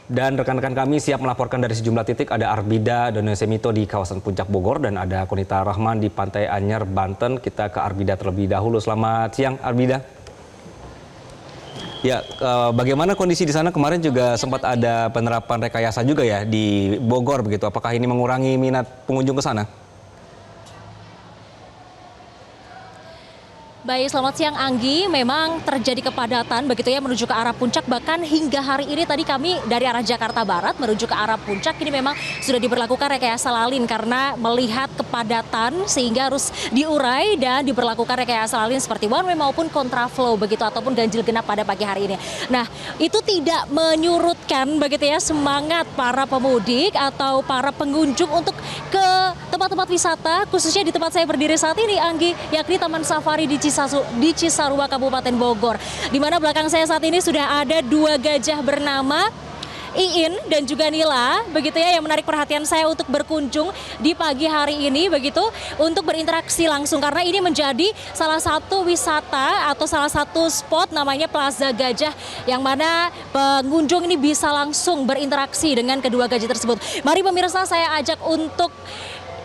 Dan rekan-rekan kami siap melaporkan dari sejumlah titik. Ada Arbida Donesemito di kawasan Puncak Bogor dan ada Konita Rahman di Pantai Anyer, Banten. Kita ke Arbida terlebih dahulu. Selamat siang, Arbida. Ya, bagaimana kondisi di sana? Kemarin juga sempat ada penerapan rekayasa juga ya di Bogor begitu. Apakah ini mengurangi minat pengunjung ke sana? Baik, selamat siang Anggi. Memang terjadi kepadatan begitu ya menuju ke arah puncak. Bahkan hingga hari ini tadi kami dari arah Jakarta Barat menuju ke arah puncak ini memang sudah diberlakukan rekayasa lalin karena melihat kepadatan sehingga harus diurai dan diberlakukan rekayasa lalin seperti one way maupun kontraflow begitu ataupun ganjil genap pada pagi hari ini. Nah, itu tidak menyurutkan begitu ya semangat para pemudik atau para pengunjung untuk ke tempat-tempat wisata khususnya di tempat saya berdiri saat ini Anggi, yakni Taman Safari di Cisarua, Kabupaten Bogor. Di mana belakang saya saat ini sudah ada dua gajah bernama Iin dan juga Nila, begitu ya, yang menarik perhatian saya untuk berkunjung di pagi hari ini, begitu, untuk berinteraksi langsung karena ini menjadi salah satu wisata atau salah satu spot namanya Plaza Gajah yang mana pengunjung ini bisa langsung berinteraksi dengan kedua gajah tersebut. Mari pemirsa, saya ajak untuk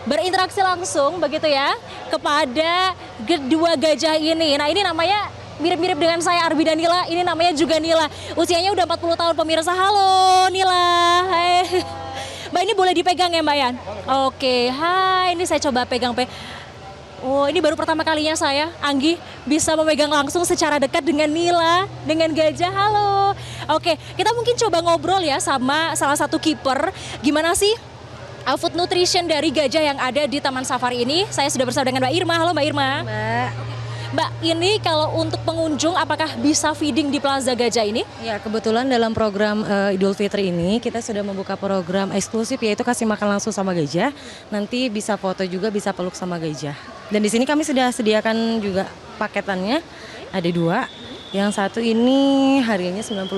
berinteraksi langsung begitu ya kepada kedua gajah ini. Nah, ini namanya mirip-mirip dengan saya, Arbi dan Nila. Ini namanya juga Nila. Usianya udah 40 tahun pemirsa. Halo Nila. Hai. Mbak, ini boleh dipegang ya Mbak Yan? Oke, hai. Ini saya coba pegang. Oh, ini baru pertama kalinya saya, Anggi, bisa memegang langsung secara dekat dengan Nila, dengan gajah. Halo. Oke, kita mungkin coba ngobrol ya sama salah satu kiper. Gimana sih food nutrition dari gajah yang ada di Taman Safari ini? Saya sudah bersama dengan Mbak Irma. Halo Mbak Irma. Mbak, ini kalau untuk pengunjung apakah bisa feeding di Plaza Gajah ini? Ya, kebetulan dalam program Idul Fitri ini kita sudah membuka program eksklusif yaitu kasih makan langsung sama gajah. Nanti bisa foto juga, bisa peluk sama gajah. Dan di sini kami sudah sediakan juga paketannya. Ada dua. Yang satu ini harganya 95.000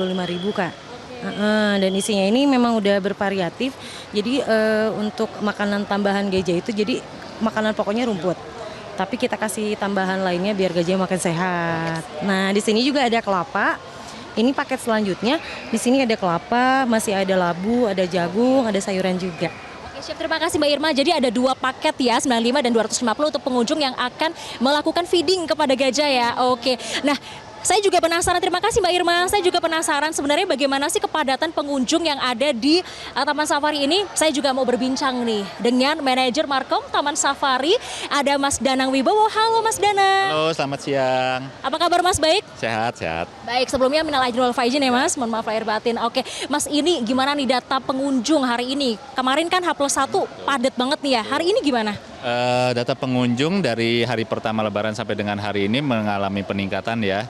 Kak. Dan isinya ini memang udah bervariatif. Jadi untuk makanan tambahan gajah itu jadi makanan pokoknya rumput. Tapi kita kasih tambahan lainnya biar gajah makan sehat. Nah, di sini juga ada kelapa. Ini paket selanjutnya. Di sini ada kelapa, masih ada labu, ada jagung, ada sayuran juga. Oke, siap, terima kasih Mbak Irma. Jadi ada dua paket ya, 95 dan 250 untuk pengunjung yang akan melakukan feeding kepada gajah ya. Oke. Nah, saya juga penasaran, terima kasih Mbak Irma. Saya juga penasaran sebenarnya bagaimana sih kepadatan pengunjung yang ada di Taman Safari ini. Saya juga mau berbincang nih dengan manajer Markom Taman Safari. Ada Mas Danang Wibowo. Halo Mas Danang. Halo, selamat siang. Apa kabar Mas, baik? Sehat, sehat. Baik, sebelumnya minal aidin wal faizin ya Mas. Mohon maaf lahir batin. Oke, Mas, ini gimana nih data pengunjung hari ini? Kemarin kan H+1 padat banget nih ya. Hari ini gimana? Data pengunjung dari hari pertama Lebaran sampai dengan hari ini mengalami peningkatan ya.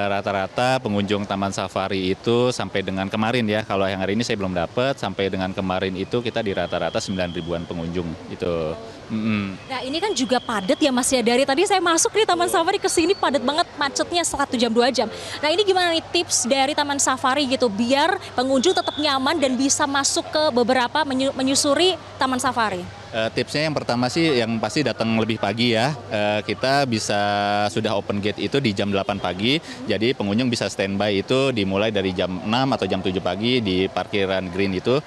Rata-rata pengunjung Taman Safari itu sampai dengan kemarin ya. Kalau yang hari ini saya belum dapat, sampai dengan kemarin itu kita di rata-rata 9 ribuan pengunjung itu. Nah, ini kan juga padat ya Mas ya. Dari tadi saya masuk nih Taman Safari ke sini padat banget, macetnya 1 jam 2 jam. Nah, ini gimana nih tips dari Taman Safari gitu biar pengunjung tetap nyaman dan bisa masuk ke beberapa menyusuri Taman Safari? Tipsnya yang pertama sih yang pasti datang lebih pagi ya. Kita bisa sudah open gate itu di jam 8 pagi. Jadi pengunjung bisa standby itu dimulai dari jam 6 atau jam 7 pagi di parkiran green itu.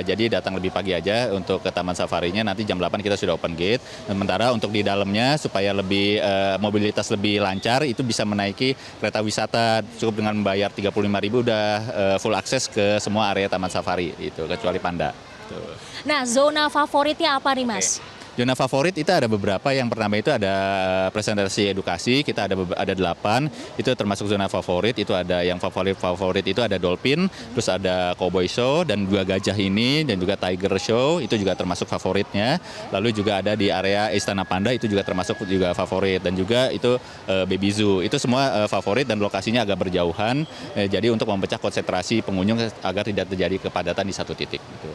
Jadi datang lebih pagi aja untuk ke Taman Safarinya. Nanti jam 8 kita sudah open gate. Sementara untuk di dalamnya supaya lebih mobilitas lebih lancar itu bisa menaiki kereta wisata. Cukup dengan membayar 35.000 udah full akses ke semua area Taman Safari itu kecuali Panda. Nah, zona favoritnya apa nih Mas? Zona favorit itu ada beberapa. Yang pertama itu ada presentasi edukasi, kita ada 8, itu termasuk zona favorit. Itu ada yang favorit itu ada dolphin, terus ada cowboy show dan juga gajah ini dan juga tiger show itu juga termasuk favoritnya. Lalu juga ada di area Istana Panda itu juga termasuk juga favorit dan juga itu baby zoo. Itu semua favorit dan lokasinya agak berjauhan. Jadi untuk memecah konsentrasi pengunjung agar tidak terjadi kepadatan di satu titik gitu.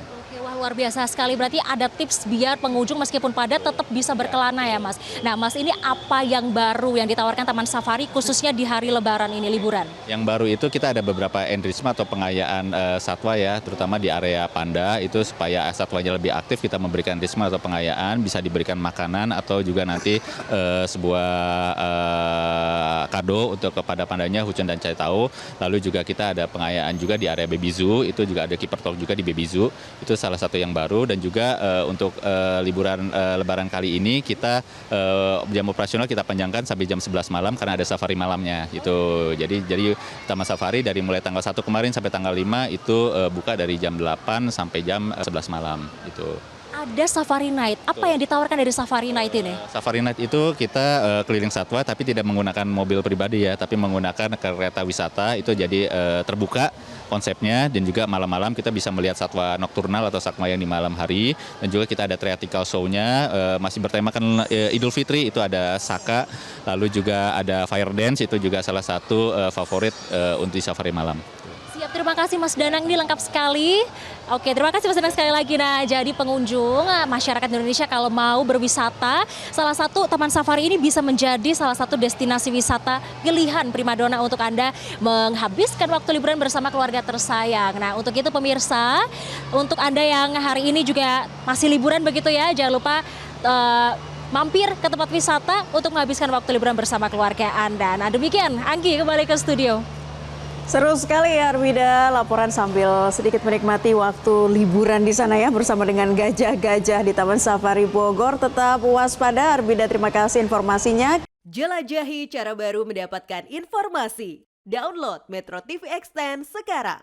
luar biasa sekali. Berarti ada tips biar pengunjung meskipun padat tetap bisa berkelana ya Mas. Nah Mas, ini apa yang baru yang ditawarkan Taman Safari khususnya di hari Lebaran ini, liburan? Yang baru itu kita ada beberapa enrichment atau pengayaan satwa ya, terutama di area panda itu supaya satwanya lebih aktif, kita memberikan enrichment atau pengayaan, bisa diberikan makanan atau juga nanti sebuah kado untuk kepada pandanya, Hucun dan Cai Tao. Lalu juga kita ada pengayaan juga di area Baby Zoo, itu juga ada keeper talk juga di Baby Zoo. Itu salah satu yang baru, dan juga untuk liburan Lebaran kali ini kita jam operasional kita panjangkan sampai jam 11 malam karena ada safari malamnya gitu. Jadi Taman Safari dari mulai tanggal 1 kemarin sampai tanggal 5 itu buka dari jam 8 sampai jam 11 malam gitu. Ada Safari Night. Apa yang ditawarkan dari Safari Night ini? Safari Night itu kita keliling satwa tapi tidak menggunakan mobil pribadi ya, tapi menggunakan kereta wisata. Itu jadi terbuka konsepnya, dan juga malam-malam kita bisa melihat satwa nokturnal atau satwa yang di malam hari. Dan juga kita ada theatrical show-nya, masih bertemakan Idul Fitri, itu ada Saka. Lalu juga ada Fire Dance, itu juga salah satu favorit untuk di safari malam. Siap, terima kasih Mas Danang, ini lengkap sekali. Oke, terima kasih Mas Danang sekali lagi. Nah, jadi pengunjung, masyarakat Indonesia kalau mau berwisata, salah satu Taman Safari ini bisa menjadi salah satu destinasi wisata pilihan primadona untuk Anda menghabiskan waktu liburan bersama keluarga tersayang. Nah, untuk itu pemirsa, untuk Anda yang hari ini juga masih liburan begitu ya, jangan lupa mampir ke tempat wisata untuk menghabiskan waktu liburan bersama keluarga Anda. Nah, demikian, Anggi kembali ke studio. Seru sekali ya Armida, laporan sambil sedikit menikmati waktu liburan di sana ya bersama dengan gajah-gajah di Taman Safari Bogor. Tetap waspada Armida, terima kasih informasinya. Jelajahi cara baru mendapatkan informasi. Download Metro TV Extend sekarang.